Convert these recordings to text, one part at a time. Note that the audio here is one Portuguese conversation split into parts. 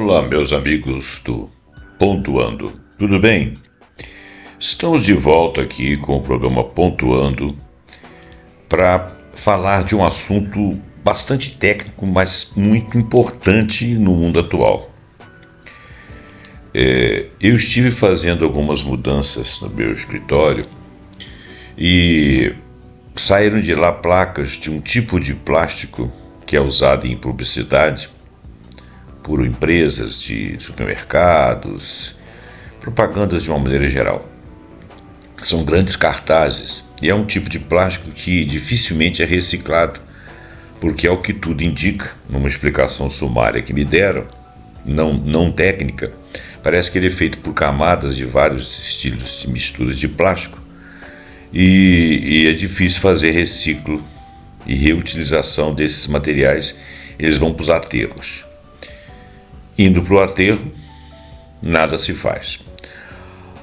Olá, meus amigos do Pontuando, tudo bem? Estamos de volta aqui com o programa Pontuando para falar de um assunto bastante técnico, mas muito importante no mundo atual. Eu estive fazendo algumas mudanças no meu escritório e saíram de lá placas de um tipo de plástico que é usado em publicidade por empresas de supermercados, propagandas de uma maneira geral. São grandes cartazes e é um tipo de plástico que dificilmente é reciclado, porque é o que tudo indica, numa explicação sumária que me deram, não técnica, parece que ele é feito por camadas de vários estilos de misturas de plástico e é difícil fazer reciclo e reutilização desses materiais, eles vão para os aterros. Indo para o aterro, nada se faz.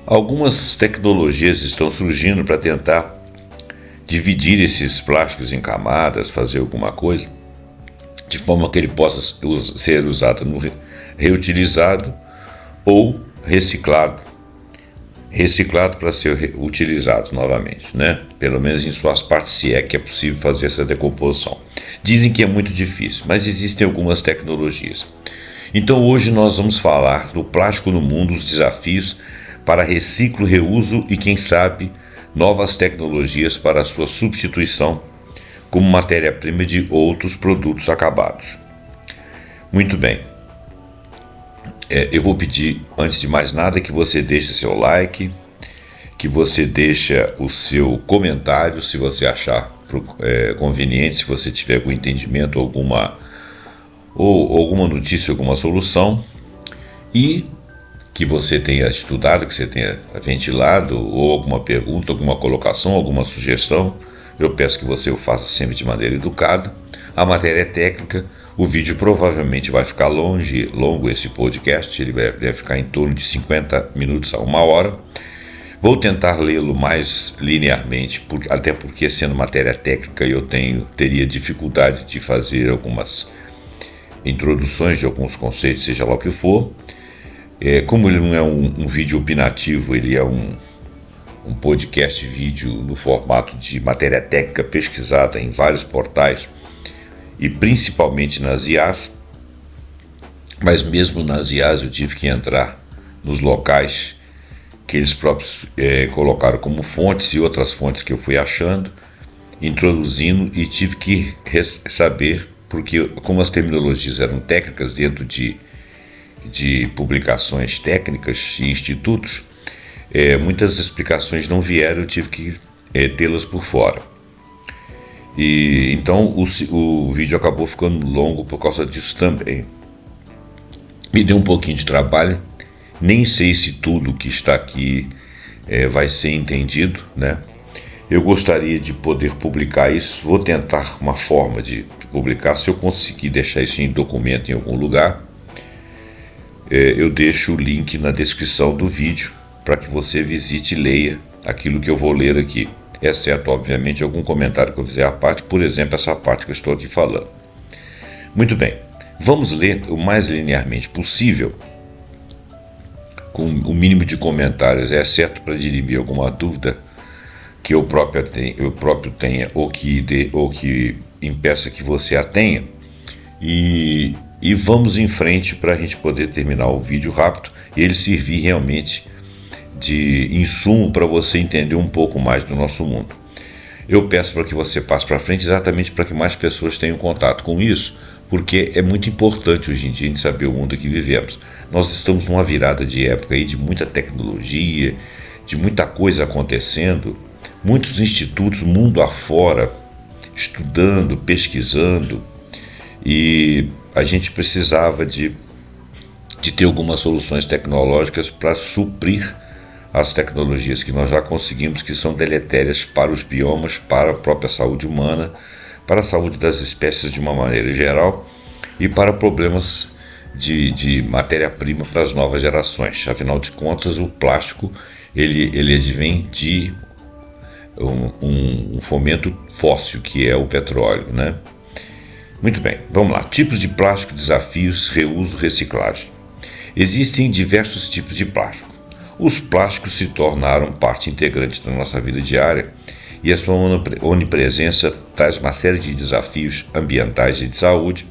Algumas tecnologias estão surgindo para tentar dividir esses plásticos em camadas, fazer alguma coisa, de forma que ele possa ser usado reutilizado ou reciclado para ser utilizado novamente, né? Pelo menos em suas partes, se é que é possível fazer essa decomposição. Dizem que é muito difícil, mas existem algumas tecnologias. Então hoje nós vamos falar do plástico no mundo, os desafios para reciclo, reuso e, quem sabe, novas tecnologias para a sua substituição como matéria-prima de outros produtos acabados. Muito bem. Eu vou pedir, antes de mais nada, que você deixe seu like, que você deixe o seu comentário, se você achar conveniente, se você tiver algum entendimento, alguma notícia, alguma solução, e que você tenha estudado, que você tenha ventilado, ou alguma pergunta, alguma colocação, alguma sugestão. Eu peço que você o faça sempre de maneira educada. A matéria é técnica, o vídeo provavelmente vai ficar longo esse podcast, ele deve ficar em torno de 50 minutos a 1 hora. Vou tentar lê-lo mais linearmente, até porque, sendo matéria técnica, eu teria dificuldade de fazer algumas introduções de alguns conceitos, seja lá o que for. Como ele não é um vídeo opinativo, ele é um podcast vídeo no formato de matéria técnica pesquisada em vários portais e principalmente nas IAs, mas mesmo nas IAs eu tive que entrar nos locais que eles próprios colocaram como fontes e outras fontes que eu fui achando, introduzindo, e tive que saber, porque como as terminologias eram técnicas dentro de publicações técnicas e institutos, muitas explicações não vieram, eu tive que tê-las por fora. E então o vídeo acabou ficando longo por causa disso também. Me deu um pouquinho de trabalho, nem sei se tudo que está aqui vai ser entendido, né? Eu gostaria de poder publicar isso, vou tentar uma forma de publicar, se eu conseguir deixar isso em documento em algum lugar. Eu deixo o link na descrição do vídeo para que você visite e leia aquilo que eu vou ler aqui, exceto, obviamente, algum comentário que eu fizer à parte, por exemplo, essa parte que eu estou aqui falando. Muito bem, vamos ler o mais linearmente possível, com o mínimo de comentários, exceto para dirimir alguma dúvida que eu próprio tenha ou que impeça que você a tenha, e vamos em frente para a gente poder terminar o vídeo rápido e ele servir realmente de insumo para você entender um pouco mais do nosso mundo. Eu peço para que você passe para frente exatamente para que mais pessoas tenham contato com isso, porque é muito importante hoje em dia a gente saber o mundo que vivemos. Nós estamos numa virada de época aí de muita tecnologia, de muita coisa acontecendo, muitos institutos mundo afora estudando, pesquisando, e a gente precisava de ter algumas soluções tecnológicas para suprir as tecnologias que nós já conseguimos, que são deletérias para os biomas, para a própria saúde humana, para a saúde das espécies de uma maneira geral e para problemas de matéria-prima para as novas gerações. Afinal de contas, o plástico ele advém de um fomento fóssil, que é o petróleo, né? Muito bem, vamos lá. Tipos de plástico, desafios, reuso, reciclagem. Existem diversos tipos de plástico. Os plásticos se tornaram parte integrante da nossa vida diária e a sua onipresença traz uma série de desafios ambientais e de saúde,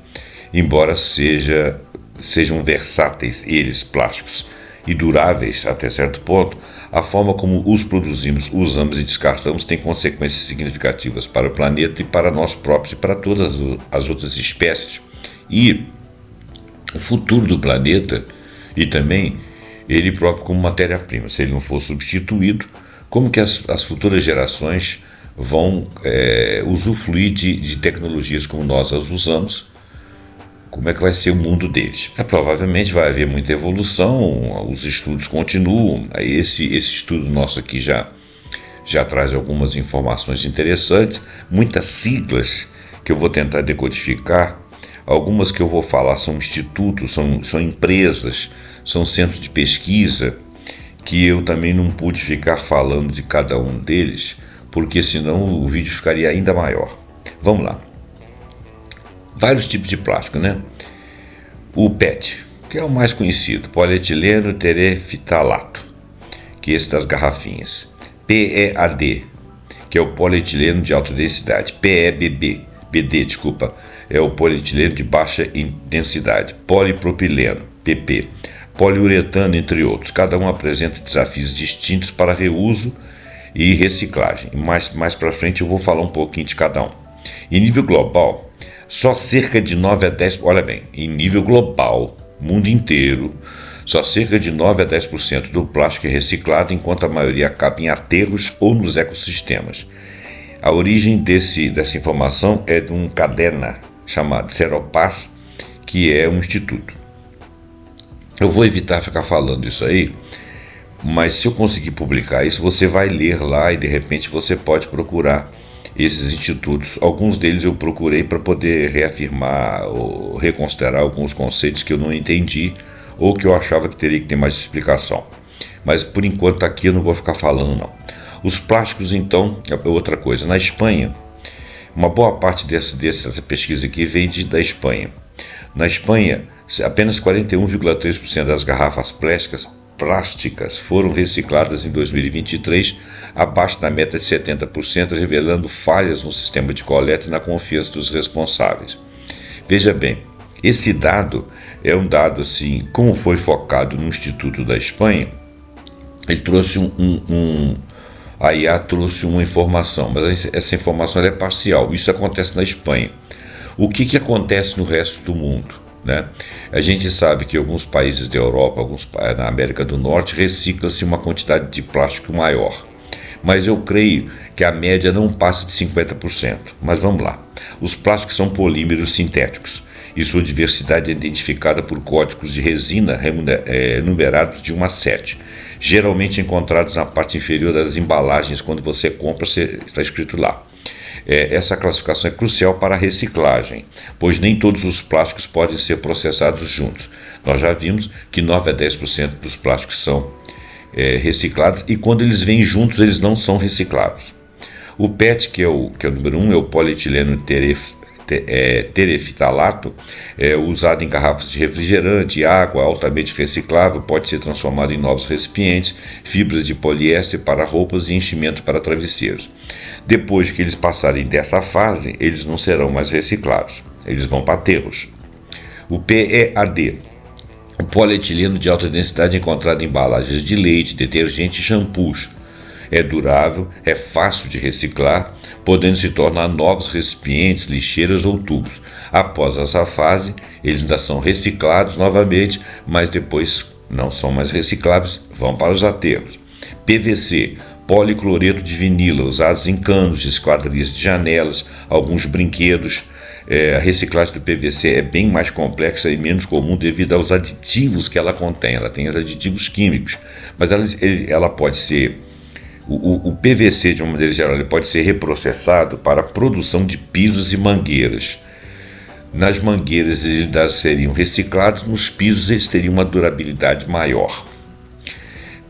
embora sejam versáteis eles, plásticos, e duráveis até certo ponto. A forma como os produzimos, usamos e descartamos tem consequências significativas para o planeta e para nós próprios e para todas as outras espécies. E o futuro do planeta e também ele próprio como matéria-prima, se ele não for substituído, como que as futuras gerações vão usufruir de tecnologias como nós as usamos? Como é que vai ser o mundo deles? Provavelmente vai haver muita evolução, os estudos continuam. Esse estudo nosso aqui já traz algumas informações interessantes, muitas siglas que eu vou tentar decodificar. Algumas que eu vou falar são institutos, são empresas, são centros de pesquisa, que eu também não pude ficar falando de cada um deles, porque senão o vídeo ficaria ainda maior. Vamos lá. Vários tipos de plástico, né? O PET, que é o mais conhecido, polietileno terefitalato, que é esse das garrafinhas. PEAD, que é o polietileno de alta densidade. BD, é o polietileno de baixa intensidade. Polipropileno, PP. Poliuretano, entre outros. Cada um apresenta desafios distintos para reuso e reciclagem. Mais para frente eu vou falar um pouquinho de cada um. Em nível global, só cerca de 9 a 10%, olha bem, em nível global, mundo inteiro, só cerca de 9 a 10% do plástico é reciclado, enquanto a maioria acaba em aterros ou nos ecossistemas. A origem dessa informação é de um caderno chamado Seropaz, que é um instituto. Eu vou evitar ficar falando isso aí, mas se eu conseguir publicar isso, você vai ler lá e de repente você pode procurar esses institutos. Alguns deles eu procurei para poder reafirmar ou reconsiderar alguns conceitos que eu não entendi ou que eu achava que teria que ter mais explicação. Mas por enquanto aqui eu não vou ficar falando não. Os plásticos então é outra coisa. Na Espanha, uma boa parte dessa pesquisa aqui vem da Espanha. Na Espanha, apenas 41,3% das garrafas plásticas foram recicladas em 2023, abaixo da meta de 70%, revelando falhas no sistema de coleta e na confiança dos responsáveis. Veja bem, esse dado é um dado assim, como foi focado no Instituto da Espanha, ele trouxe a IA trouxe uma informação, mas essa informação é parcial. Isso acontece na Espanha. O que acontece no resto do mundo? Né? A gente sabe que alguns países da Europa, na América do Norte, recicla-se uma quantidade de plástico maior. Mas eu creio que a média não passa de 50%. Mas vamos lá. Os plásticos são polímeros sintéticos e sua diversidade é identificada por códigos de resina numerados de 1 a 7, geralmente encontrados na parte inferior das embalagens. Quando você compra, está escrito lá. Essa classificação é crucial para a reciclagem, pois nem todos os plásticos podem ser processados juntos. Nós já vimos que 9 a 10% dos plásticos são reciclados e quando eles vêm juntos eles não são reciclados. O PET, que é o número 1, é o polietileno terefitalato, usado em garrafas de refrigerante, água, altamente reciclável, pode ser transformado em novos recipientes, fibras de poliéster para roupas e enchimento para travesseiros. Depois que eles passarem dessa fase, eles não serão mais reciclados, eles vão para aterros. O PEAD, o polietileno de alta densidade encontrado em embalagens de leite, detergente e shampoos. É durável, é fácil de reciclar, podendo se tornar novos recipientes, lixeiras ou tubos. Após essa fase, eles ainda são reciclados novamente, mas depois não são mais recicláveis, vão para os aterros. PVC, policloreto de vinilo, usados em canos, esquadrias de janelas, alguns brinquedos. A reciclagem do PVC é bem mais complexa e menos comum devido aos aditivos que ela contém. Ela tem os aditivos químicos, mas ela pode ser... O PVC, de uma maneira geral, ele pode ser reprocessado para a produção de pisos e mangueiras. Nas mangueiras eles seriam reciclados, nos pisos eles teriam uma durabilidade maior.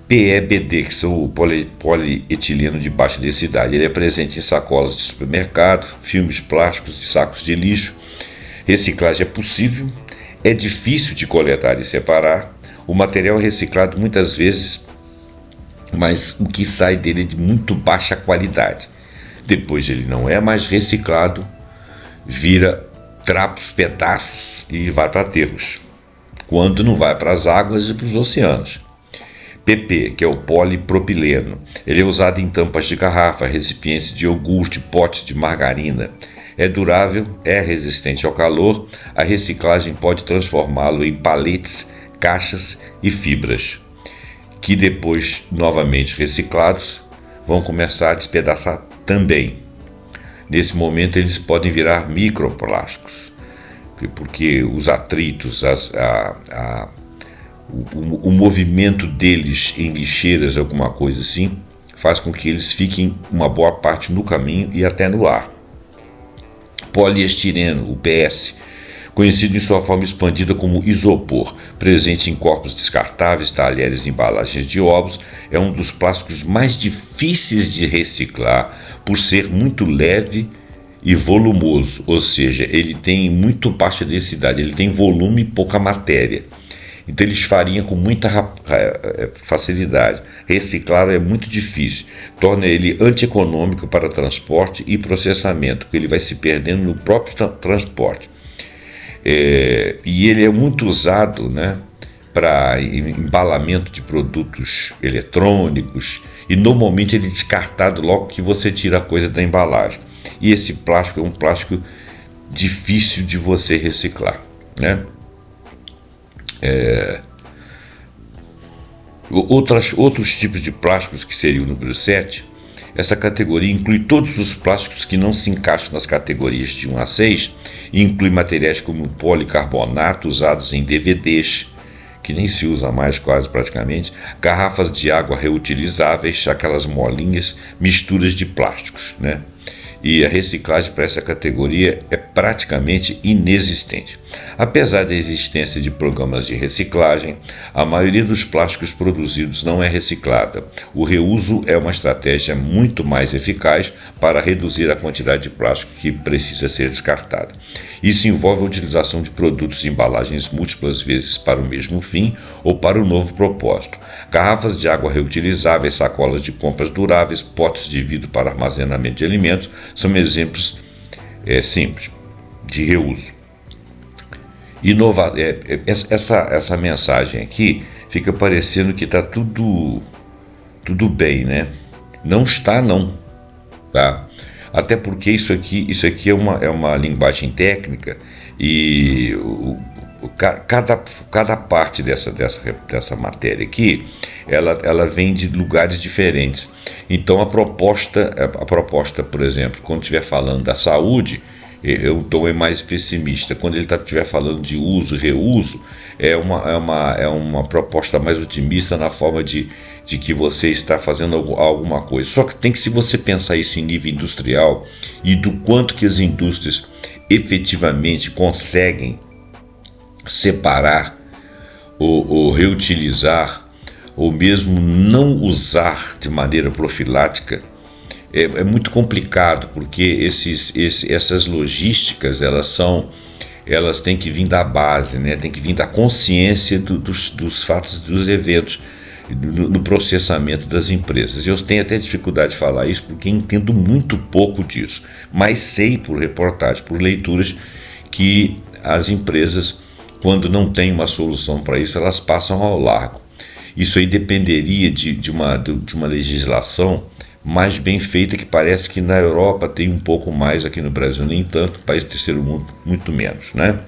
PEBD, que são o polietileno de baixa densidade, ele é presente em sacolas de supermercado, filmes plásticos e sacos de lixo. Reciclagem é possível, é difícil de coletar e separar. O material é reciclado muitas vezes, mas o que sai dele é de muito baixa qualidade. Depois ele não é mais reciclado, vira trapos, pedaços e vai para aterros, quando não vai para as águas e para os oceanos. PP, que é o polipropileno, ele é usado em tampas de garrafa, recipientes de iogurte, potes de margarina. É durável, é resistente ao calor, a reciclagem pode transformá-lo em paletes, caixas e fibras, que depois, novamente reciclados, vão começar a despedaçar também. Nesse momento eles podem virar microplásticos, porque os atritos, o movimento deles em lixeiras, alguma coisa assim, faz com que eles fiquem uma boa parte no caminho e até no ar. Poliestireno, o PS, conhecido em sua forma expandida como isopor, presente em corpos descartáveis, talheres e embalagens de ovos, é um dos plásticos mais difíceis de reciclar por ser muito leve e volumoso, ou seja, ele tem muito baixa densidade, ele tem volume e pouca matéria. Então ele esfarinha com muita facilidade. Reciclar é muito difícil, torna ele antieconômico para transporte e processamento, porque ele vai se perdendo no próprio transporte. E ele é muito usado, né, para embalamento de produtos eletrônicos, e normalmente ele é descartado logo que você tira a coisa da embalagem. E esse plástico é um plástico difícil de você reciclar, né? Outros tipos de plásticos, que seria o número 7, essa categoria inclui todos os plásticos que não se encaixam nas categorias de 1 a 6, e inclui materiais como policarbonato usados em DVDs, que nem se usa mais quase praticamente, garrafas de água reutilizáveis, aquelas molinhas, misturas de plásticos, né? E a reciclagem para essa categoria é praticamente inexistente. Apesar da existência de programas de reciclagem, a maioria dos plásticos produzidos não é reciclada. O reuso é uma estratégia muito mais eficaz para reduzir a quantidade de plástico que precisa ser descartada. Isso envolve a utilização de produtos e embalagens múltiplas vezes para o mesmo fim ou para um novo propósito. Garrafas de água reutilizáveis, sacolas de compras duráveis, potes de vidro para armazenamento de alimentos são exemplos simples de reuso. Essa mensagem aqui fica parecendo que está tudo bem, né? Não está, não. Tá? Até porque isso aqui é uma linguagem técnica, e cada parte dessa matéria aqui, ela vem de lugares diferentes. Então a proposta, por exemplo, quando estiver falando da saúde, o tom é mais pessimista. Quando ele estiver falando de uso e reuso, é uma proposta mais otimista, na forma de que você está fazendo alguma coisa. Só que se você pensar isso em nível industrial, e do quanto que as indústrias efetivamente conseguem separar ou reutilizar, ou mesmo não usar de maneira profilática, é muito complicado, porque essas logísticas, elas têm que vir da base, né? Tem que vir da consciência dos fatos, dos eventos, no processamento das empresas. Eu tenho até dificuldade de falar isso, porque entendo muito pouco disso, mas sei por reportagem, por leituras, que as empresas, quando não tem uma solução para isso, elas passam ao largo. Isso aí dependeria de uma legislação mais bem feita, que parece que na Europa tem um pouco mais, aqui no Brasil nem tanto, no país do terceiro mundo muito menos, né?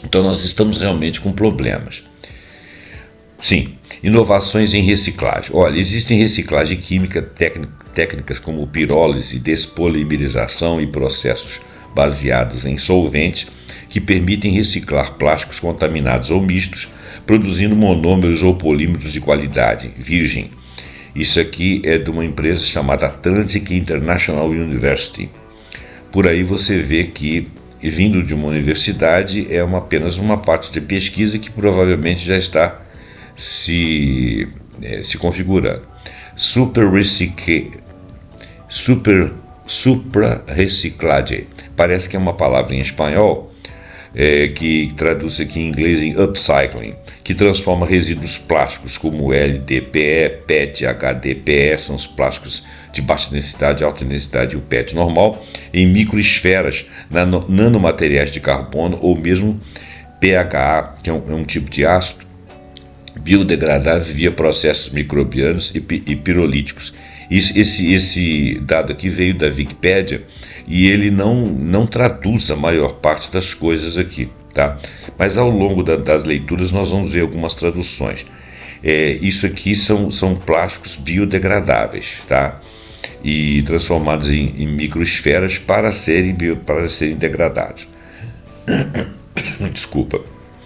Então nós estamos realmente com problemas. Sim, inovações em reciclagem. Olha, existem reciclagem química, técnicas como pirólise, despolimerização e processos baseados em solventes, que permitem reciclar plásticos contaminados ou mistos, produzindo monômeros ou polímeros de qualidade virgem. Isso aqui é de uma empresa chamada Atlantic International University. Por aí você vê que, vindo de uma universidade, é apenas uma parte de pesquisa que provavelmente já está se configurando. Supra reciclagem. Parece que é uma palavra em espanhol, que traduz aqui em inglês em upcycling, que transforma resíduos plásticos como LDPE, PET, HDPE, são os plásticos de baixa densidade, alta densidade e o PET normal, em microesferas, nanomateriais de carbono ou mesmo PHA, que é um tipo de ácido biodegradável via processos microbianos e pirolíticos. Esse dado aqui veio da Wikipédia e ele não traduz a maior parte das coisas aqui, tá? Mas ao longo das leituras nós vamos ver algumas traduções. Isso aqui são plásticos biodegradáveis, tá? E transformados em microesferas para serem degradados. Desculpa.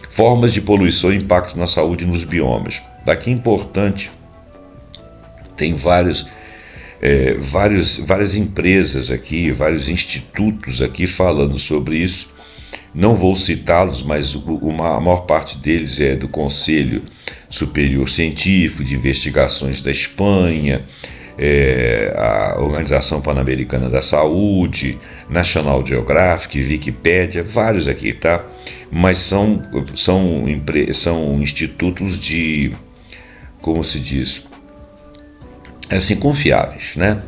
Formas de poluição e impactos na saúde e nos biomas. Daqui é importante, tem várias empresas aqui, vários institutos aqui falando sobre isso. Não vou citá-los, mas a maior parte deles é do Conselho Superior Científico de Investigações da Espanha, a Organização Pan-Americana da Saúde, National Geographic, Wikipédia, vários aqui, tá? Mas são institutos de, como se diz, assim, confiáveis, né?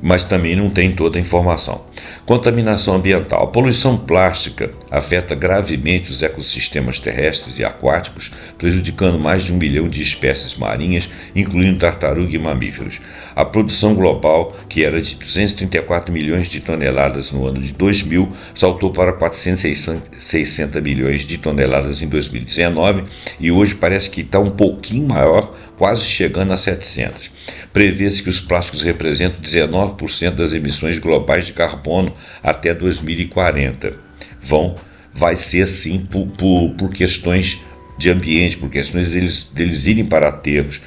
Mas também não tem toda a informação. Contaminação ambiental. A poluição plástica afeta gravemente os ecossistemas terrestres e aquáticos, prejudicando mais de 1 milhão de espécies marinhas, incluindo tartaruga e mamíferos. A produção global, que era de 234 milhões de toneladas no ano de 2000, saltou para 460 milhões de toneladas em 2019 e hoje parece que está um pouquinho maior, quase chegando a 700. Prevê-se que os plásticos representam 19% das emissões globais de carbono até 2040. Vai ser assim por questões de ambiente, por questões deles irem para aterros,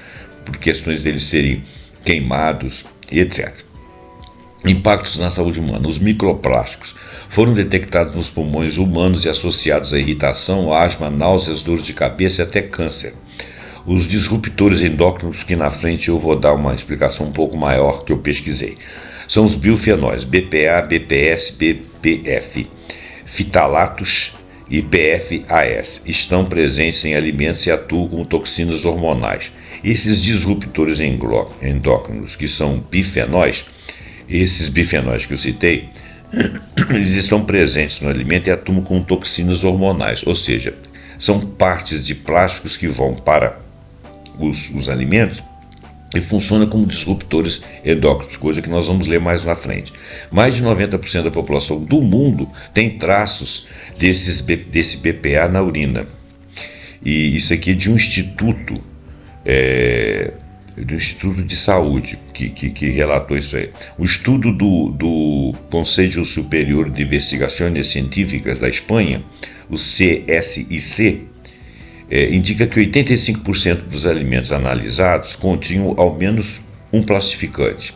por questões deles serem queimados, etc. Impactos na saúde humana. Os microplásticos foram detectados nos pulmões humanos e associados a irritação, asma, náuseas, dores de cabeça e até câncer. Os disruptores endócrinos, que na frente eu vou dar uma explicação um pouco maior que eu pesquisei, são os biofenóis BPA, BPS, BPF, fitalatos e PFAS. Estão presentes em alimentos e atuam como toxinas hormonais. Esses disruptores endócrinos, que são bifenóis, esses bifenóis que eu citei, eles estão presentes no alimento e atuam como toxinas hormonais, ou seja, são partes de plásticos que vão para os alimentos e funcionam como disruptores endócrinos, coisa que nós vamos ler mais na frente. Mais de 90% da população do mundo tem traços desse BPA na urina. E isso aqui é de um instituto, do Instituto de Saúde, que relatou isso aí. O estudo do Conselho Superior de Investigações Científicas da Espanha, o CSIC, indica que 85% dos alimentos analisados continham ao menos um plastificante.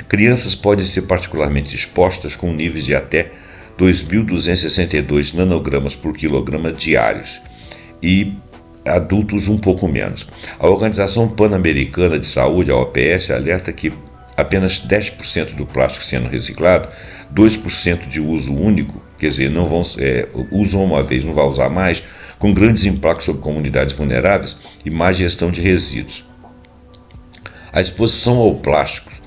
Crianças podem ser particularmente expostas com níveis de até 2.262 nanogramas por quilograma diários e adultos um pouco menos. A Organização Pan-Americana de Saúde, a OPS, alerta que apenas 10% do plástico sendo reciclado, 2% de uso único, quer dizer, usam uma vez, não vai usar mais, com grandes impactos sobre comunidades vulneráveis e má gestão de resíduos. A exposição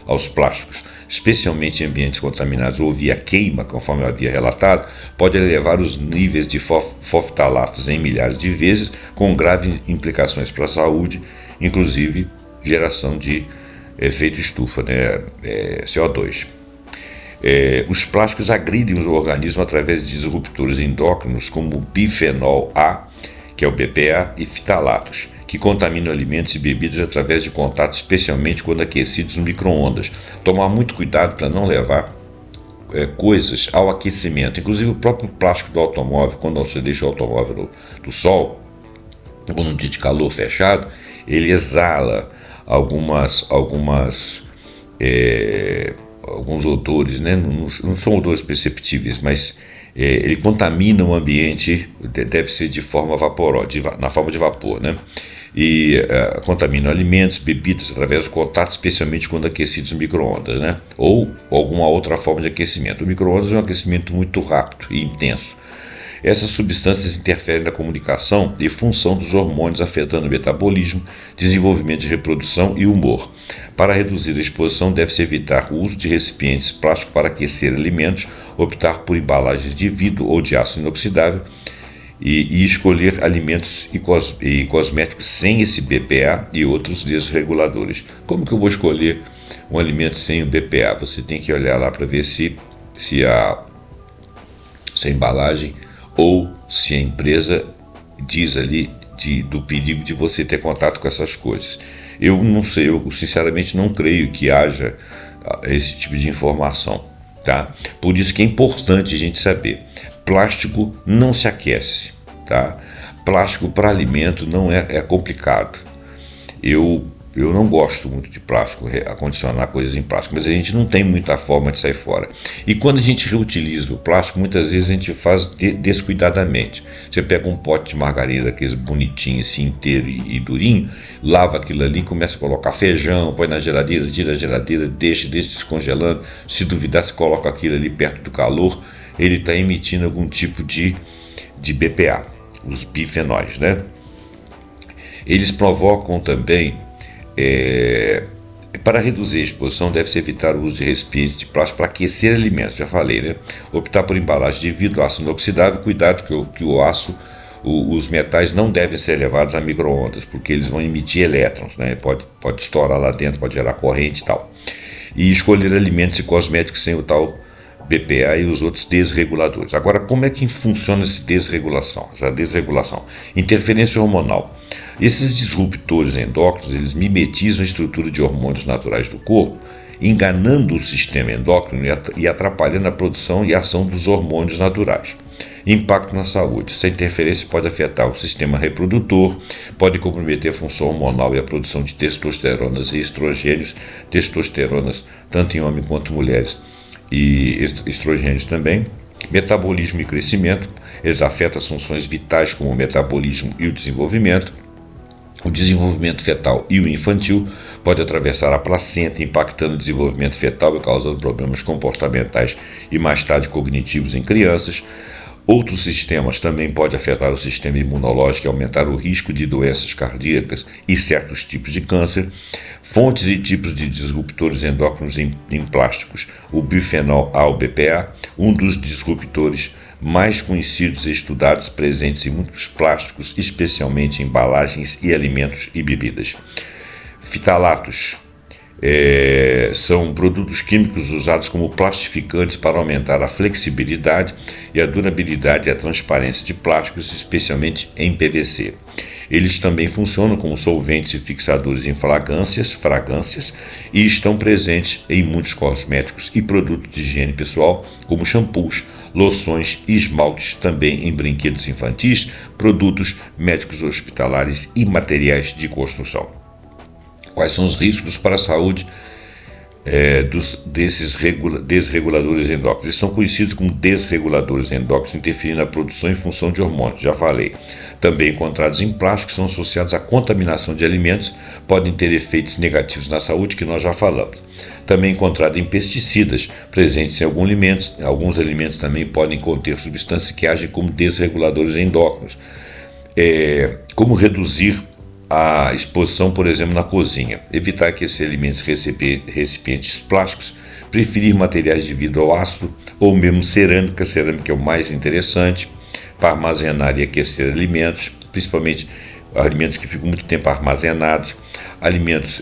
aos plásticos, especialmente em ambientes contaminados ou via queima, conforme eu havia relatado, pode elevar os níveis de foftalatos em milhares de vezes, com graves implicações para a saúde, inclusive geração de efeito estufa, né? CO2. Os plásticos agridem o organismo através de disruptores endócrinos como o bifenol A, que é o BPA, e fitalatos, que contaminam alimentos e bebidas através de contato, especialmente quando aquecidos no micro-ondas. Tomar muito cuidado para não levar coisas ao aquecimento, inclusive o próprio plástico do automóvel. Quando você deixa o automóvel no sol, ou num dia de calor fechado, ele exala alguns odores, né? Não são odores perceptíveis, mas ele contamina o ambiente, deve ser de forma vaporosa, na forma de vapor, né? E contamina alimentos, bebidas através do contato, especialmente quando aquecidos no micro-ondas, né? Ou alguma outra forma de aquecimento. O micro-ondas é um aquecimento muito rápido e intenso. Essas substâncias interferem na comunicação e função dos hormônios, afetando o metabolismo, desenvolvimento de reprodução e humor. Para reduzir a exposição, deve-se evitar o uso de recipientes plásticos para aquecer alimentos, optar por embalagens de vidro ou de aço inoxidável e escolher alimentos e cosméticos sem esse BPA e outros desreguladores. Como que eu vou escolher um alimento sem o BPA? Você tem que olhar lá para ver se a embalagem ou se a empresa diz ali do perigo de você ter contato com essas coisas. Eu não sei, eu sinceramente não creio que haja esse tipo de informação, tá? Por isso que é importante a gente saber. Plástico não se aquece, tá? Plástico para alimento não é complicado. Eu não gosto muito de plástico, acondicionar coisas em plástico, mas a gente não tem muita forma de sair fora. E quando a gente reutiliza o plástico, muitas vezes a gente faz descuidadamente. Você pega um pote de margarina, aqueles bonitinhos assim, inteiro e durinho, lava aquilo ali, começa a colocar feijão, põe na geladeira, tira da geladeira, deixa descongelando. Se duvidar, você coloca aquilo ali perto do calor, ele está emitindo algum tipo de BPA, os bifenóis, né? Eles provocam também. Para reduzir a exposição, deve-se evitar o uso de recipientes de plástico para aquecer alimentos, já falei, né? Optar por embalagem de vidro, aço inoxidável, cuidado que o aço, os metais não devem ser levados a micro-ondas, porque eles vão emitir elétrons, né? Pode estourar lá dentro, pode gerar corrente e tal. E escolher alimentos e cosméticos sem o tal BPA e os outros desreguladores. Agora, como é que funciona essa desregulação? Interferência hormonal. Esses disruptores endócrinos, eles mimetizam a estrutura de hormônios naturais do corpo, enganando o sistema endócrino e atrapalhando a produção e a ação dos hormônios naturais. Impacto na saúde. Essa interferência pode afetar o sistema reprodutor, pode comprometer a função hormonal e a produção de testosteronas e estrogênios, testosteronas tanto em homens quanto mulheres, e estrogênios também. Metabolismo e crescimento. Eles afetam as funções vitais como o metabolismo e o desenvolvimento. O desenvolvimento fetal e o infantil pode atravessar a placenta, impactando o desenvolvimento fetal e causando problemas comportamentais e mais tarde cognitivos em crianças. Outros sistemas também podem afetar o sistema imunológico e aumentar o risco de doenças cardíacas e certos tipos de câncer. Fontes e tipos de disruptores endócrinos em plásticos. O bifenol A, o BPA, um dos disruptores mais conhecidos e estudados, presentes em muitos plásticos, especialmente em embalagens e alimentos e bebidas. Fitalatos são produtos químicos usados como plastificantes para aumentar a flexibilidade e a durabilidade e a transparência de plásticos, especialmente em PVC. Eles também funcionam como solventes e fixadores em fragrâncias e estão presentes em muitos cosméticos e produtos de higiene pessoal, como shampoos, loções e esmaltes, também em brinquedos infantis, produtos médicos hospitalares e materiais de construção. Quais são os riscos para a saúde desses desreguladores endócrinos? Eles são conhecidos como desreguladores endócrinos, interferindo na produção e função de hormônios, já falei. Também encontrados em plásticos, são associados à contaminação de alimentos, podem ter efeitos negativos na saúde, que nós já falamos. Também encontrado em pesticidas, presentes em alguns alimentos também podem conter substâncias que agem como desreguladores endócrinos. Como reduzir a exposição, por exemplo, na cozinha? Evitar aquecer alimentos em recipientes plásticos, preferir materiais de vidro ao ácido ou mesmo cerâmica é o mais interessante para armazenar e aquecer alimentos, principalmente alimentos que ficam muito tempo armazenados. Alimentos,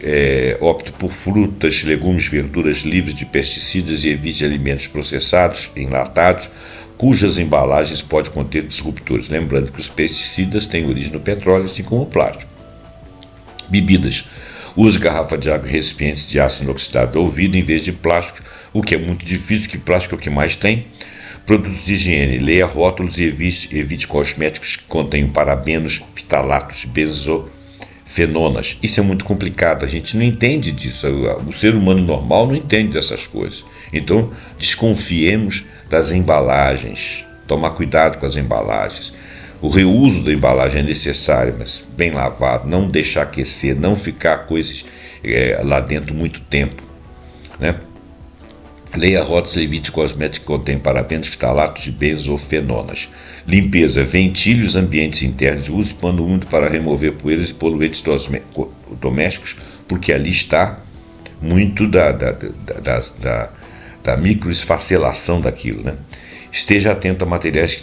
opte por frutas, legumes, verduras livres de pesticidas e evite alimentos processados, enlatados, cujas embalagens podem conter disruptores. Lembrando que os pesticidas têm origem no petróleo, assim como o plástico. Bebidas. Use garrafa de água e recipientes de aço inoxidável ou vidro em vez de plástico, o que é muito difícil, porque plástico é o que mais tem. Produtos de higiene. Leia rótulos e evite cosméticos que contenham parabenos, fitalatos, benzofenonas. Isso é muito complicado, a gente não entende disso. O ser humano normal não entende dessas coisas. Então, desconfiemos das embalagens. Tomar cuidado com as embalagens. O reuso da embalagem é necessário, mas bem lavado, não deixar aquecer, não ficar coisas lá dentro muito tempo, né? Leia rótulos e evite cosméticos que contêm parabenos, fitalatos e benzofenonas. Limpeza. Ventile os ambientes internos. Use pano úmido para remover poeiras e poluentes domésticos, porque ali está muito da microesfacelação daquilo, né? Esteja atento a materiais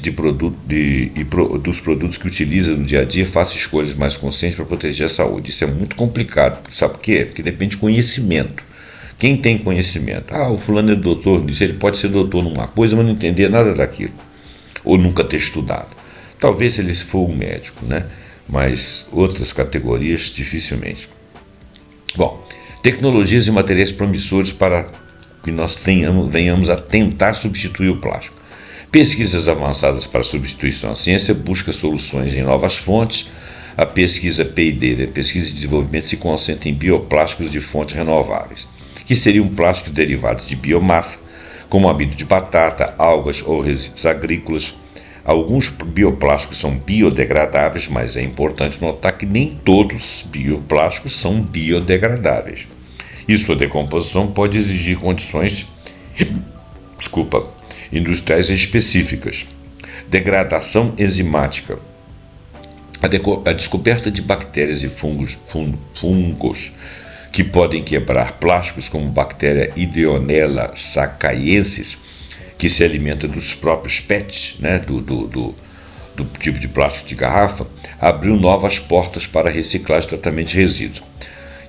dos produtos que utiliza no dia a dia. Faça escolhas mais conscientes para proteger a saúde. Isso é muito complicado. Sabe por quê? Porque depende de conhecimento. Quem tem conhecimento? O fulano é doutor nisso. Ele pode ser doutor numa coisa, mas não entender nada daquilo. Ou nunca ter estudado. Talvez se ele for um médico, né? Mas outras categorias, dificilmente. Bom, tecnologias e materiais promissores para que nós venhamos a tentar substituir o plástico. Pesquisas avançadas para substituição. A ciência busca soluções em novas fontes. A pesquisa P&D, pesquisa e desenvolvimento, se concentra em bioplásticos de fontes renováveis, que seriam plásticos derivados de biomassa, como amido de batata, algas ou resíduos agrícolas. Alguns bioplásticos são biodegradáveis, mas é importante notar que nem todos os bioplásticos são biodegradáveis. E sua decomposição pode exigir condições industriais específicas. Degradação enzimática. A descoberta de bactérias e fungos que podem quebrar plásticos, como bactéria Ideonella sacaiensis, que se alimenta dos próprios PETs, né, do tipo de plástico de garrafa, abriu novas portas para reciclagem e tratamento de resíduos.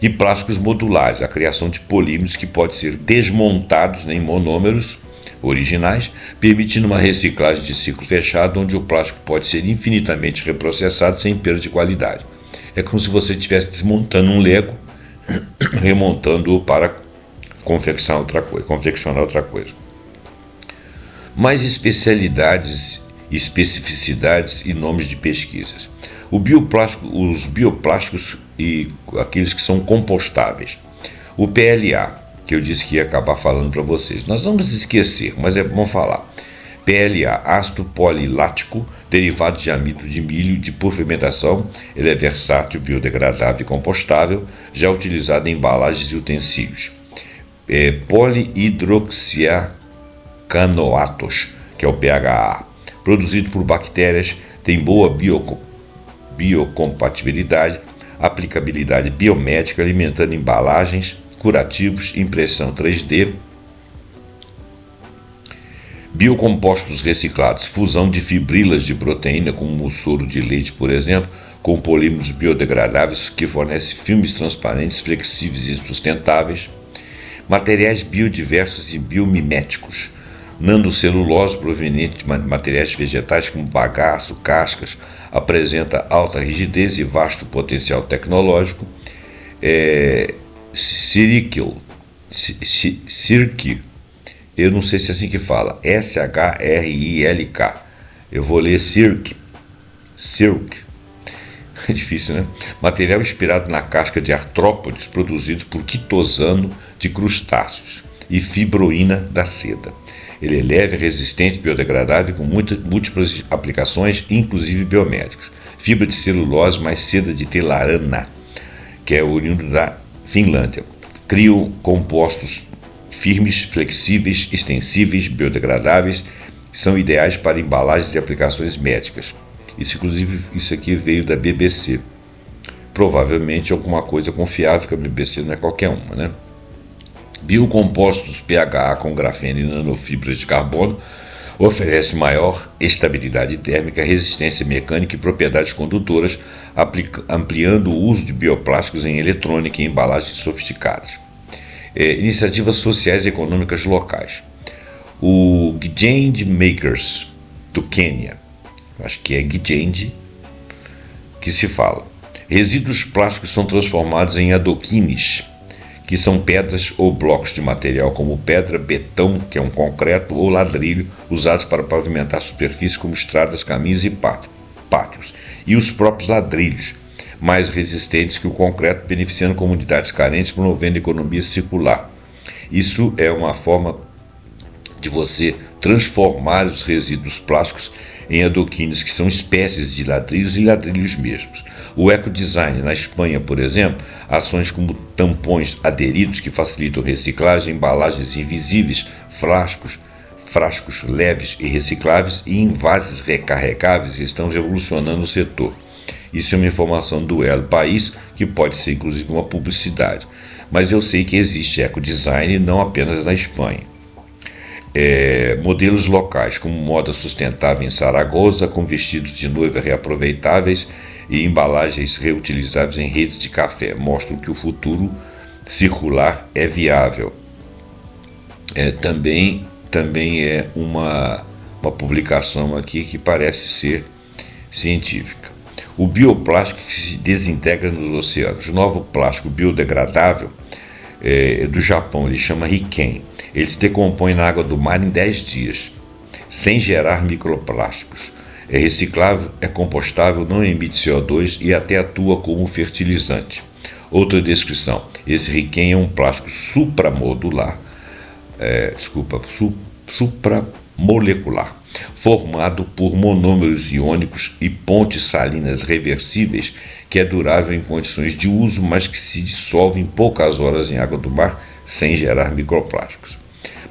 E plásticos modulares, a criação de polímeros que podem ser desmontados em monômeros originais, permitindo uma reciclagem de ciclo fechado, onde o plástico pode ser infinitamente reprocessado sem perda de qualidade. É como se você estivesse desmontando um Lego, remontando-o para confeccionar outra coisa. Mais especificidades e nomes de pesquisas. Os bioplásticos e aqueles que são compostáveis. O PLA, que eu disse que ia acabar falando para vocês. Nós vamos esquecer, mas é bom falar. PLA, ácido polilático, derivado de amido de milho por fermentação. Ele é versátil, biodegradável e compostável, já utilizado em embalagens e utensílios. Polihidroxiacanoatos, que é o PHA, produzido por bactérias, tem boa biocompatibilidade, aplicabilidade biomédica, alimentando embalagens, curativos, impressão 3D, biocompostos reciclados, fusão de fibrilas de proteína, como o soro de leite, por exemplo, com polímeros biodegradáveis que fornecem filmes transparentes, flexíveis e sustentáveis, materiais biodiversos e biomiméticos, nanocelulose proveniente de materiais vegetais como bagaço, cascas, apresenta alta rigidez e vasto potencial tecnológico. Circle, eu não sei se é assim que fala, SHRILK, eu vou ler Cirque, é difícil, né? Material inspirado na casca de artrópodes, produzido por quitosano de crustáceos e fibroína da seda. Ele é leve, resistente, biodegradável, com múltiplas aplicações, inclusive biomédicas. Fibra de celulose mais seda de telarana, que é oriundo da Finlândia. Criam compostos firmes, flexíveis, extensíveis, biodegradáveis, são ideais para embalagens e aplicações médicas. Isso aqui veio da BBC. Provavelmente alguma coisa confiável, que a BBC não é qualquer uma, né? Biocompostos PHA com grafeno e nanofibras de carbono oferece maior estabilidade térmica, resistência mecânica e propriedades condutoras, ampliando o uso de bioplásticos em eletrônica e embalagens sofisticadas. Iniciativas sociais e econômicas locais. O Gijende Makers, do Quênia, acho que é Gijende que se fala. Resíduos plásticos são transformados em adoquines, que são pedras ou blocos de material como pedra, betão, que é um concreto, ou ladrilho, usados para pavimentar superfícies como estradas, caminhos e pátios. E os próprios ladrilhos, mais resistentes que o concreto, beneficiando comunidades carentes, promovendo economia circular. Isso é uma forma de você transformar os resíduos plásticos em adoquines, que são espécies de ladrilhos e ladrilhos mesmos. O ecodesign, na Espanha, por exemplo, ações como tampões aderidos que facilitam reciclagem, embalagens invisíveis, frascos leves e recicláveis e envases recarregáveis estão revolucionando o setor. Isso é uma informação do El País, que pode ser inclusive uma publicidade. Mas eu sei que existe ecodesign não apenas na Espanha. Modelos locais, como moda sustentável em Saragoça, com vestidos de noiva reaproveitáveis e embalagens reutilizáveis em redes de café, mostram que o futuro circular é viável. Também é uma publicação aqui que parece ser científica. O bioplástico que se desintegra nos oceanos. O novo plástico biodegradável do Japão, ele chama Riken. Ele se decompõe na água do mar em 10 dias, sem gerar microplásticos. É reciclável, é compostável, não emite CO2 e até atua como fertilizante. Outra descrição: esse Riken é um plástico supramolecular, formado por monômeros iônicos e pontes salinas reversíveis, que é durável em condições de uso, mas que se dissolve em poucas horas em água do mar sem gerar microplásticos.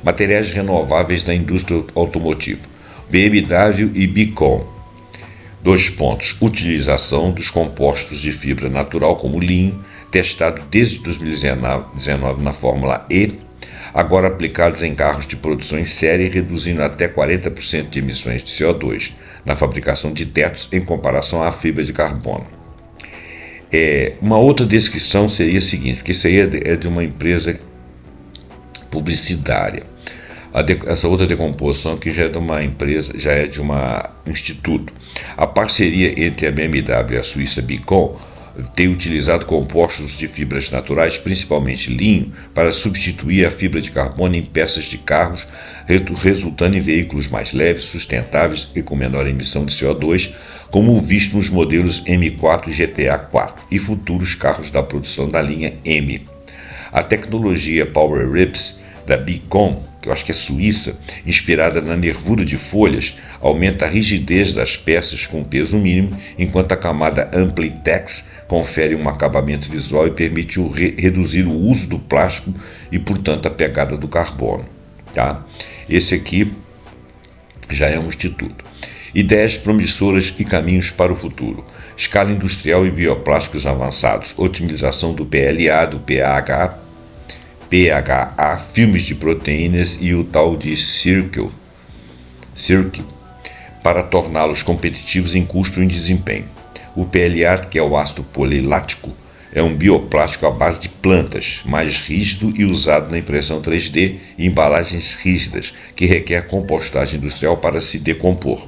Materiais renováveis da indústria automotiva. BMW e Bicon. Utilização dos compostos de fibra natural como linho, testado desde 2019 na Fórmula E, agora aplicados em carros de produção em série, reduzindo até 40% de emissões de CO2 na fabricação de tetos em comparação à fibra de carbono. Uma outra descrição seria a seguinte, porque isso aí é de uma empresa publicitária. Essa outra decomposição aqui já é de uma empresa, já é de um instituto. A parceria entre a BMW e a Suíça Bicon tem utilizado compostos de fibras naturais, principalmente linho, para substituir a fibra de carbono em peças de carros, resultando em veículos mais leves, sustentáveis e com menor emissão de CO2, como visto nos modelos M4 e GTA 4 e futuros carros da produção da linha M. A tecnologia Power Ribs da Bicon, que eu acho que é suíça, inspirada na nervura de folhas, aumenta a rigidez das peças com peso mínimo, enquanto a camada Amplitex confere um acabamento visual e permite reduzir o uso do plástico e, portanto, a pegada do carbono. Tá? Esse aqui já é um instituto. Ideias promissoras e caminhos para o futuro. Escala industrial e bioplásticos avançados. Otimização do PLA, do PHA, filmes de proteínas e o tal de Circle, para torná-los competitivos em custo e em desempenho. O PLA, que é o ácido polilático, é um bioplástico à base de plantas, mais rígido e usado na impressão 3D e embalagens rígidas, que requer compostagem industrial para se decompor.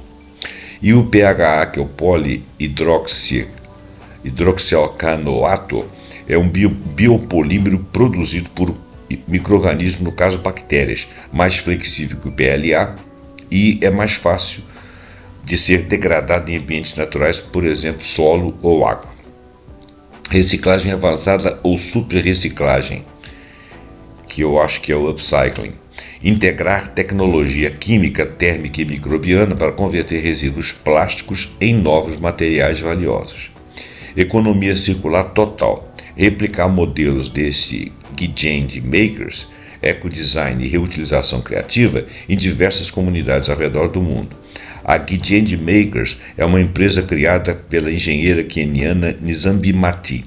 E o PHA, que é o polihidroxialcanoato, é um biopolímero produzido por micro-organismos, no caso bactérias, mais flexível que o PLA e é mais fácil de ser degradado em ambientes naturais, por exemplo, solo ou água. Reciclagem avançada ou super-reciclagem, que eu acho que é o upcycling. Integrar tecnologia química, térmica e microbiana para converter resíduos plásticos em novos materiais valiosos. Economia circular total. Replicar modelos desse Gigend Makers, ecodesign e reutilização criativa em diversas comunidades ao redor do mundo. A Gigend Makers é uma empresa criada pela engenheira queniana Nzambi Mati,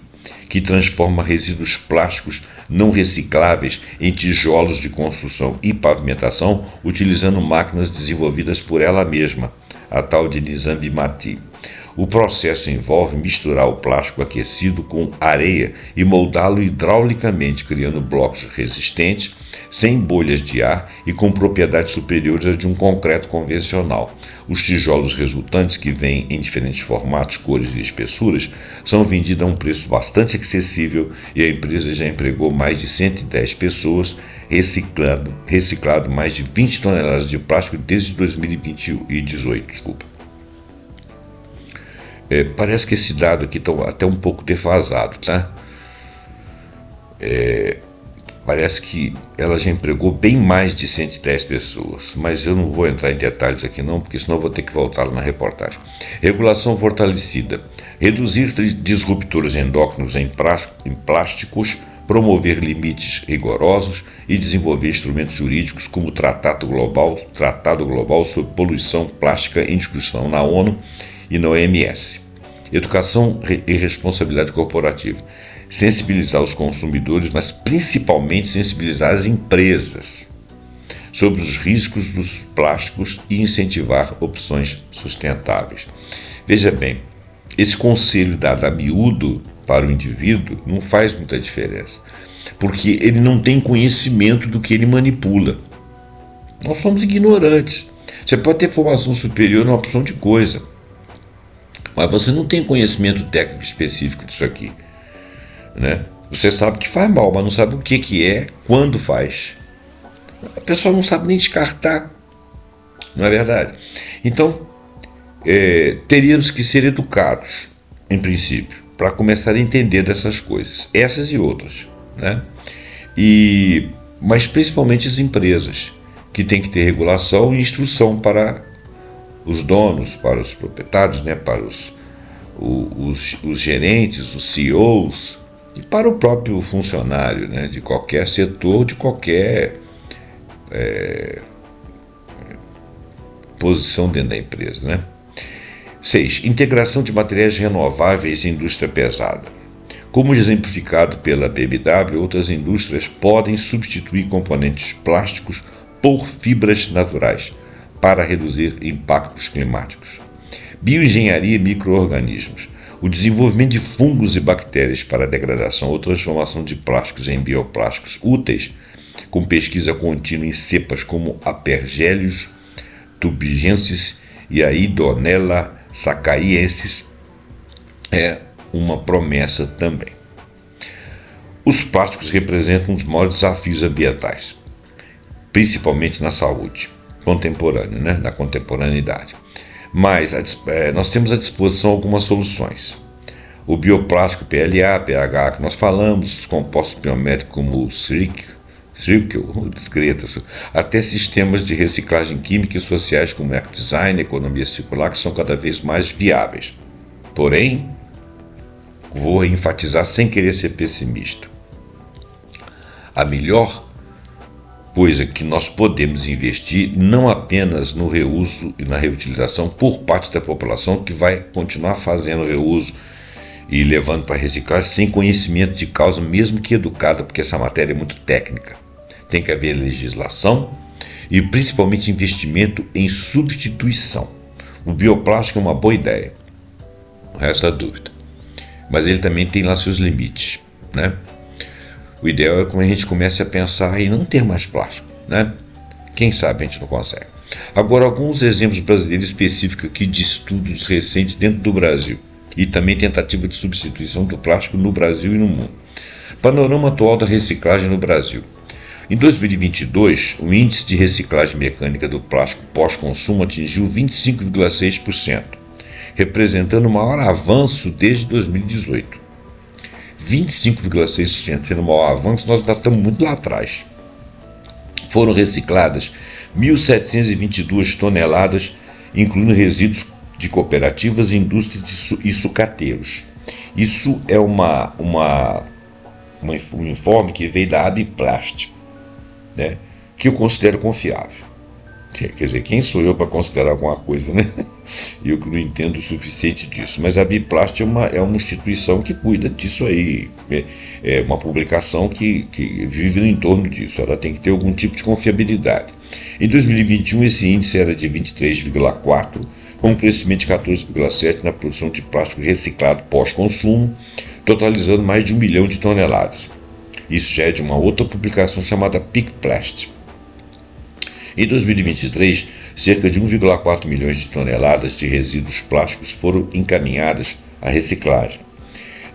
que transforma resíduos plásticos não recicláveis em tijolos de construção e pavimentação utilizando máquinas desenvolvidas por ela mesma, a tal de Nzambi Mati. O processo envolve misturar o plástico aquecido com areia e moldá-lo hidraulicamente, criando blocos resistentes, sem bolhas de ar e com propriedades superiores às de um concreto convencional. Os tijolos resultantes, que vêm em diferentes formatos, cores e espessuras, são vendidos a um preço bastante acessível e a empresa já empregou mais de 110 pessoas, reciclado mais de 20 toneladas de plástico desde 2018. Parece que esse dado aqui está até um pouco defasado, tá? Parece que ela já empregou bem mais de 110 pessoas, mas eu não vou entrar em detalhes aqui não, porque senão eu vou ter que voltar lá na reportagem. Regulação fortalecida. Reduzir disruptores endócrinos em plásticos promover limites rigorosos e desenvolver instrumentos jurídicos como o Tratado Global sobre Poluição Plástica em discussão na ONU e na OMS. Educação e responsabilidade corporativa. Sensibilizar os consumidores, mas principalmente sensibilizar as empresas sobre os riscos dos plásticos e incentivar opções sustentáveis. Veja bem, esse conselho dado a miúdo para o indivíduo não faz muita diferença, porque ele não tem conhecimento do que ele manipula. Nós somos ignorantes. Você pode ter formação superior numa opção de coisa, mas você não tem conhecimento técnico específico disso aqui, né? Você sabe que faz mal, mas não sabe o que é, quando faz. A pessoa não sabe nem descartar, não é verdade? Então, teríamos que ser educados, em princípio, para começar a entender dessas coisas, essas e outras, né? Mas principalmente as empresas, que têm que ter regulação e instrução para os donos, para os proprietários, né? Para os gerentes, os CEOs, e para o próprio funcionário, né? De qualquer setor, de qualquer posição dentro da empresa, né? 6. Integração de materiais renováveis em indústria pesada. Como exemplificado pela BMW, outras indústrias podem substituir componentes plásticos por fibras naturais para reduzir impactos climáticos. Bioengenharia e micro-organismos. O desenvolvimento de fungos e bactérias para a degradação ou transformação de plásticos em bioplásticos úteis, com pesquisa contínua em cepas como Aspergillus tubigensis e a Idonella sacaiensis, é uma promessa também. Os plásticos representam um dos maiores desafios ambientais, principalmente na saúde contemporânea, né? Na contemporaneidade. Mas nós temos à disposição algumas soluções. O bioplástico PLA, PH, que nós falamos, os compostos biométricos como o discretas, até sistemas de reciclagem química e sociais como ecodesign, economia circular, que são cada vez mais viáveis. Porém, vou enfatizar sem querer ser pessimista. A melhor coisa que nós podemos investir não apenas no reuso e na reutilização por parte da população, que vai continuar fazendo reuso e levando para reciclagem sem conhecimento de causa, mesmo que educada, porque essa matéria é muito técnica. Tem que haver legislação e principalmente investimento em substituição. O bioplástico é uma boa ideia, não resta dúvida, mas ele também tem lá seus limites, né? O ideal é que a gente comece a pensar em não ter mais plástico, né? Quem sabe a gente não consegue. Agora, alguns exemplos brasileiros específicos aqui de estudos recentes dentro do Brasil e também tentativa de substituição do plástico no Brasil e no mundo. Panorama atual da reciclagem no Brasil. Em 2022, o índice de reciclagem mecânica do plástico pós-consumo atingiu 25,6%, representando o maior avanço desde 2018. 25,6% sendo o maior avanço, nós ainda estamos muito lá atrás. Foram recicladas 1.722 toneladas, incluindo resíduos de cooperativas, indústrias e sucateiros. Isso é um informe que veio da Abiplast, né, que eu considero confiável. Quer dizer, quem sou eu para considerar alguma coisa, né? Eu que não entendo o suficiente disso. Mas a Abiplast é uma instituição que cuida disso aí. É uma publicação que vive no entorno disso. Ela tem que ter algum tipo de confiabilidade. Em 2021, esse índice era de 23,4%, com um crescimento de 14,7% na produção de plástico reciclado pós-consumo, totalizando mais de 1 milhão de toneladas. Isso já é de uma outra publicação chamada PicPlast. Em 2023, cerca de 1,4 milhões de toneladas de resíduos plásticos foram encaminhadas à reciclagem.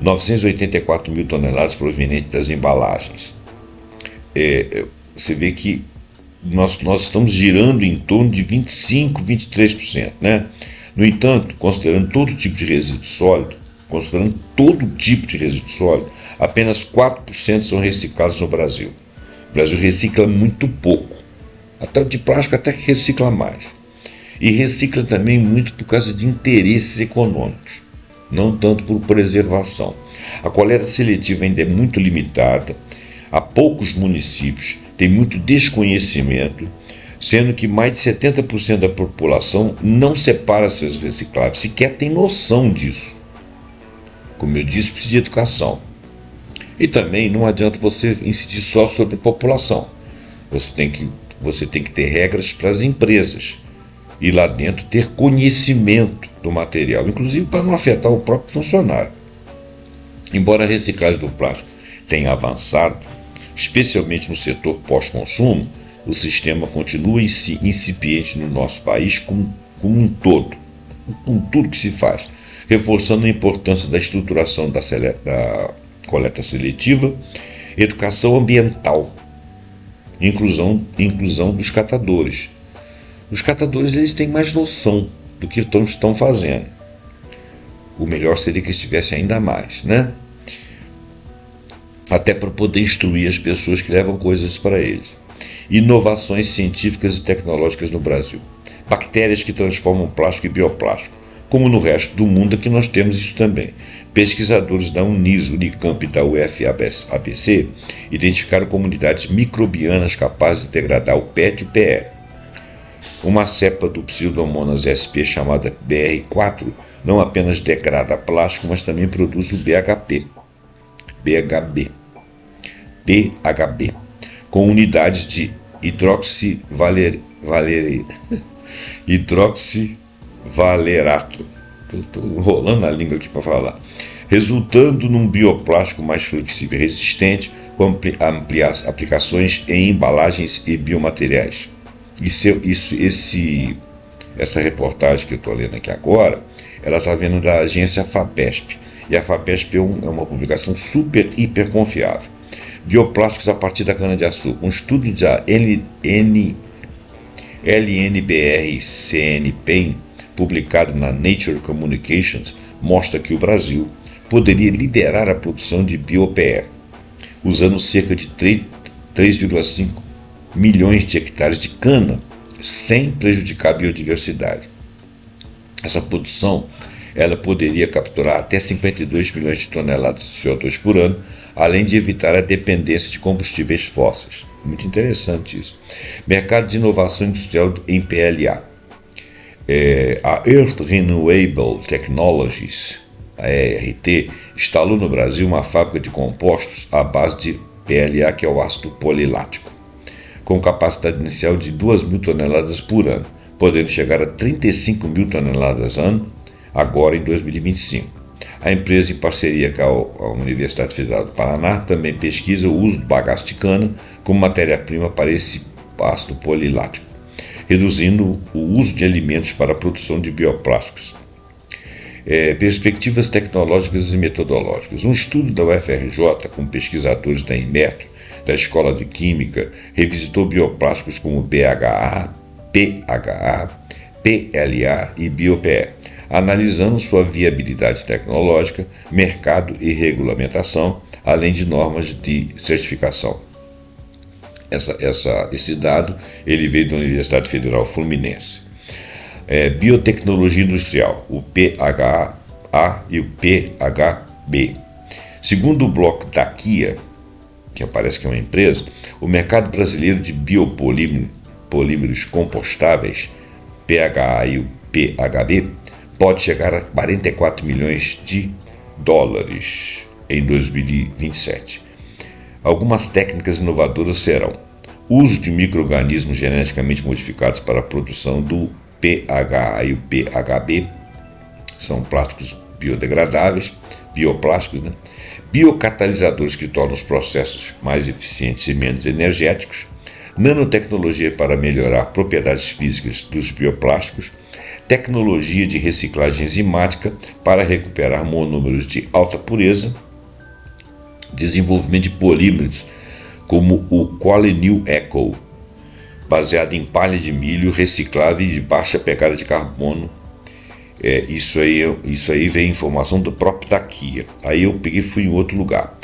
984 mil toneladas provenientes das embalagens. Você vê que nós estamos girando em torno de 25%, 23%, né? No entanto, considerando todo tipo de resíduo sólido, apenas 4% são reciclados no Brasil. O Brasil recicla muito pouco. Até o de plástico até que recicla mais. E recicla também muito por causa de interesses econômicos, não tanto por preservação. A coleta seletiva ainda é muito limitada, há poucos municípios, tem muito desconhecimento, sendo que mais de 70% da população não separa seus recicláveis, sequer tem noção disso. Como eu disse, precisa de educação. E também não adianta você incidir só sobre a população. Você tem que ter regras para as empresas e lá dentro ter conhecimento do material, inclusive para não afetar o próprio funcionário. Embora a reciclagem do plástico tenha avançado, especialmente no setor pós-consumo, o sistema continua incipiente no nosso país como um todo, com tudo que se faz, reforçando a importância da estruturação da coleta seletiva, educação ambiental, inclusão dos catadores. Os catadores eles têm mais noção do que estão fazendo. O melhor seria que estivesse ainda mais, né? Até para poder instruir as pessoas que levam coisas para eles. Inovações científicas e tecnológicas no Brasil. Bactérias que transformam plástico em bioplástico. Como no resto do mundo, aqui nós temos isso também. Pesquisadores da Uniso, Unicamp e da UFABC identificaram comunidades microbianas capazes de degradar o PET e o PE. Uma cepa do Pseudomonas sp chamada BR4 não apenas degrada plástico, mas também produz o BHB, com unidades de hidroxivalerato. Estou enrolando a língua aqui para falar. Resultando num bioplástico mais flexível e resistente, com aplicações em embalagens e biomateriais. Essa reportagem que eu estou lendo aqui agora, ela está vindo da agência FAPESP. E a FAPESP é uma publicação super, hiper confiável. Bioplásticos a partir da cana-de-açúcar. Um estudo da LNBR-CNPEM, publicado na Nature Communications, mostra que o Brasil poderia liderar a produção de bio-PE, usando cerca de 3,5 milhões de hectares de cana, sem prejudicar a biodiversidade. Essa produção ela poderia capturar até 52 milhões de toneladas de CO2 por ano, além de evitar a dependência de combustíveis fósseis. Muito interessante isso. Mercado de inovação industrial em PLA. A Earth Renewable Technologies, a ERT, instalou no Brasil uma fábrica de compostos à base de PLA, que é o ácido polilático, com capacidade inicial de 2.000 toneladas por ano, podendo chegar a 35.000 toneladas ano, agora em 2025. A empresa, em parceria com a Universidade Federal do Paraná, também pesquisa o uso do bagaço de cana como matéria-prima para esse ácido polilático, reduzindo o uso de alimentos para a produção de bioplásticos. Perspectivas tecnológicas e metodológicas. Um estudo da UFRJ com pesquisadores da Inmetro, da Escola de Química, revisitou bioplásticos como BHA, PHA, PLA e BioPE, analisando sua viabilidade tecnológica, mercado e regulamentação, além de normas de certificação. Esse dado ele veio da Universidade Federal Fluminense. Biotecnologia industrial, o PHA e o PHB. Segundo o bloco da Kia, que parece que é uma empresa, o mercado brasileiro de biopolímeros compostáveis, PHA e o PHB, pode chegar a 44 milhões de dólares em 2027. Algumas técnicas inovadoras serão uso de micro-organismos geneticamente modificados para a produção do PHA e o PHB, são plásticos biodegradáveis, bioplásticos, né? Biocatalisadores que tornam os processos mais eficientes e menos energéticos, nanotecnologia para melhorar propriedades físicas dos bioplásticos, tecnologia de reciclagem enzimática para recuperar monômeros de alta pureza, desenvolvimento de polímeros como o Qualinil Eco, baseado em palha de milho reciclável e de baixa pegada de carbono. Isso aí vem informação do próprio da Kia. Aí eu fui em outro lugar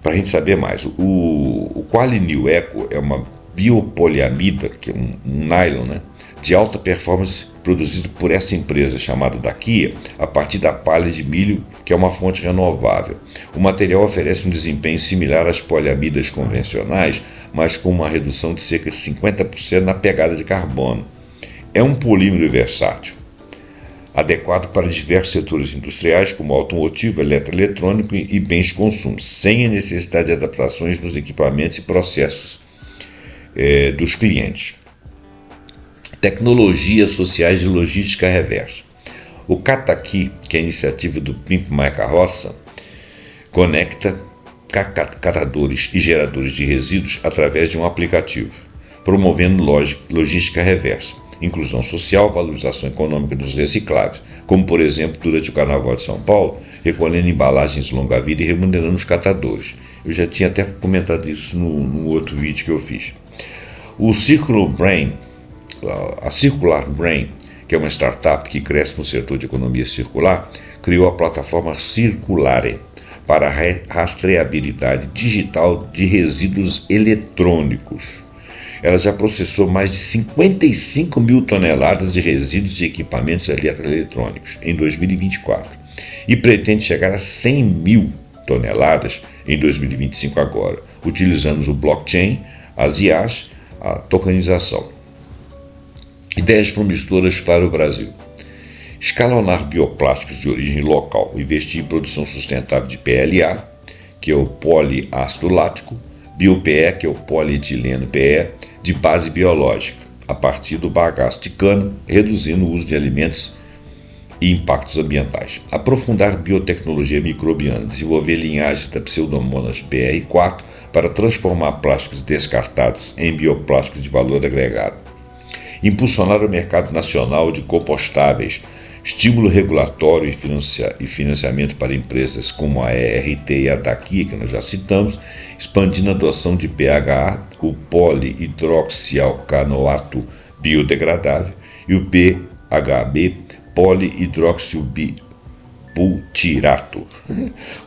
para a gente saber mais. O Qualinil Eco é uma biopoliamida, que é um nylon, né, de alta performance produzido por essa empresa chamada Dakia, a partir da palha de milho, que é uma fonte renovável. O material oferece um desempenho similar às poliamidas convencionais, mas com uma redução de cerca de 50% na pegada de carbono. É um polímero versátil, adequado para diversos setores industriais, como automotivo, eletroeletrônico e bens de consumo, sem a necessidade de adaptações nos equipamentos e processos dos clientes. Tecnologias sociais de logística reversa. O Cataqui, que é a iniciativa do Pimp My Carroça, conecta catadores e geradores de resíduos através de um aplicativo, promovendo logística reversa, inclusão social, valorização econômica dos recicláveis, como, por exemplo, durante o Carnaval de São Paulo, recolhendo embalagens longa-vida e remunerando os catadores. Eu já tinha até comentado isso no outro vídeo que eu fiz. O a Circular Brain, que é uma startup que cresce no setor de economia circular, criou a plataforma Circulare para a rastreabilidade digital de resíduos eletrônicos. Ela já processou mais de 55 mil toneladas de resíduos de equipamentos eletrônicos em 2024 e pretende chegar a 100 mil toneladas em 2025 agora, utilizando o blockchain, as IAs, a tokenização. Ideias promissoras para o Brasil. Escalonar bioplásticos de origem local, investir em produção sustentável de PLA, que é o poliácido lático, BioPE, que é o polietileno PE, de base biológica, a partir do bagaço de cana, reduzindo o uso de alimentos e impactos ambientais. Aprofundar biotecnologia microbiana, desenvolver linhagens da Pseudomonas BR4 para transformar plásticos descartados em bioplásticos de valor agregado. Impulsionar o mercado nacional de compostáveis, estímulo regulatório e financiamento para empresas como a ERT e a Dakia, que nós já citamos, expandindo a adoção de PHA, o polihidroxialcanoato biodegradável, e o PHB, polihidroxibutirato,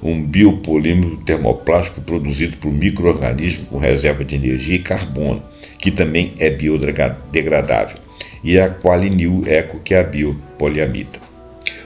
um biopolímero termoplástico produzido por micro-organismo com reserva de energia e carbono, que também é biodegradável, e a Qualinil Eco, que é a biopoliamida.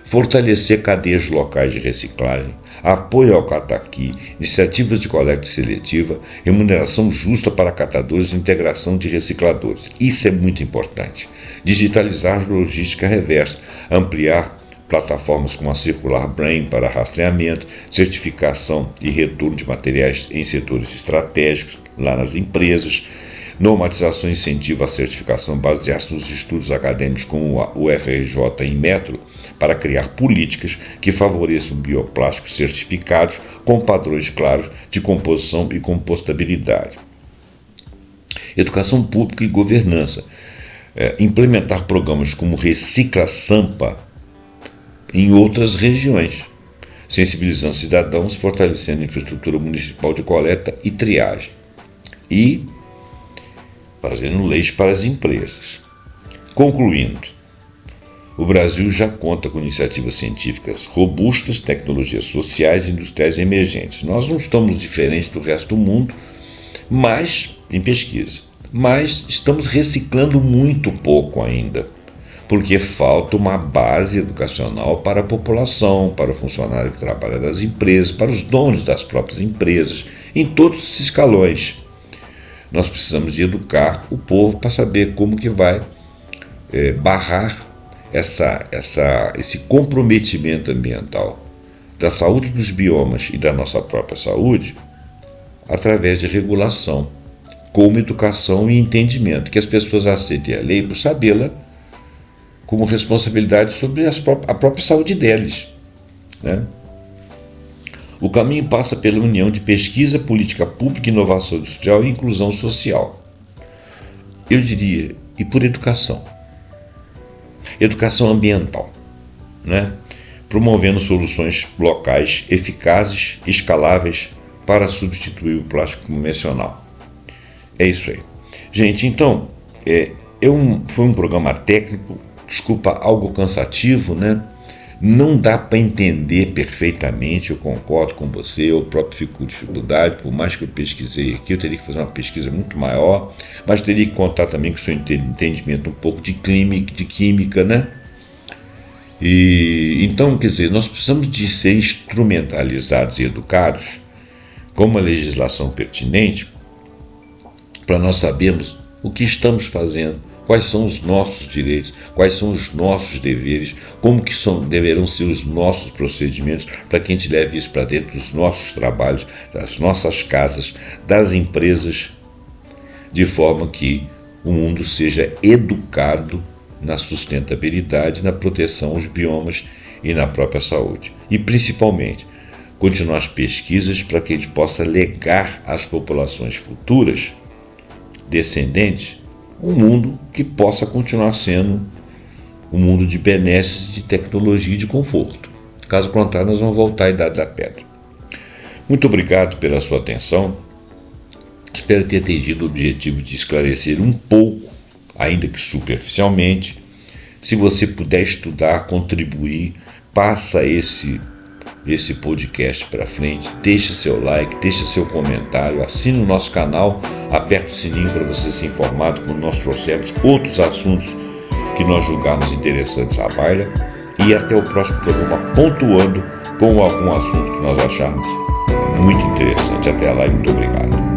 Fortalecer cadeias locais de reciclagem, apoio ao Cataqui, iniciativas de coleta seletiva, remuneração justa para catadores e integração de recicladores. Isso é muito importante. Digitalizar logística reversa, ampliar plataformas como a Circular Brain para rastreamento, certificação e retorno de materiais em setores estratégicos, lá nas empresas, normatização e incentivo à certificação baseados nos estudos acadêmicos como o UFRJ e Metro, para criar políticas que favoreçam bioplásticos certificados com padrões claros de composição e compostabilidade. Educação pública e governança. Implementar programas como Recicla Sampa em outras regiões, sensibilizando cidadãos, fortalecendo a infraestrutura municipal de coleta e triagem. E fazendo leis para as empresas. Concluindo, o Brasil já conta com iniciativas científicas robustas, tecnologias sociais e industriais emergentes. Nós não estamos diferentes do resto do mundo, mas em pesquisa. Mas estamos reciclando muito pouco ainda, porque falta uma base educacional para a população, para o funcionário que trabalha nas empresas, para os donos das próprias empresas, em todos os escalões. Nós precisamos de educar o povo para saber como que vai barrar esse comprometimento ambiental da saúde dos biomas e da nossa própria saúde através de regulação, como educação e entendimento, que as pessoas aceitem a lei por sabê-la como responsabilidade sobre a própria saúde deles, né? O caminho passa pela união de pesquisa, política pública, inovação industrial e inclusão social. Eu diria, e por educação. Educação ambiental, né? Promovendo soluções locais eficazes, escaláveis, para substituir o plástico convencional. É isso aí. Gente, então, foi um programa técnico, desculpa, algo cansativo, né? Não dá para entender perfeitamente, eu concordo com você, eu próprio fico com dificuldade, por mais que eu pesquisei aqui, eu teria que fazer uma pesquisa muito maior, mas teria que contar também com o seu entendimento um pouco de química, né? E então, quer dizer, nós precisamos de ser instrumentalizados e educados com uma legislação pertinente para nós sabermos o que estamos fazendo, quais são os nossos direitos, quais são os nossos deveres, como que deverão ser os nossos procedimentos para que a gente leve isso para dentro dos nossos trabalhos, das nossas casas, das empresas, de forma que o mundo seja educado na sustentabilidade, na proteção aos biomas e na própria saúde. E principalmente, continuar as pesquisas para que a gente possa legar às populações futuras, descendentes, um mundo que possa continuar sendo um mundo de benesses, de tecnologia e de conforto. Caso contrário, nós vamos voltar à Idade da Pedra. Muito obrigado pela sua atenção. Espero ter atingido o objetivo de esclarecer um pouco, ainda que superficialmente. Se você puder estudar, contribuir, passa esse podcast para frente, deixe seu like, deixe seu comentário, assine o nosso canal, aperte o sininho para você ser informado quando nós trouxermos outros assuntos que nós julgarmos interessantes à baila, e até o próximo programa pontuando com algum assunto que nós acharmos muito interessante. Até lá e muito obrigado.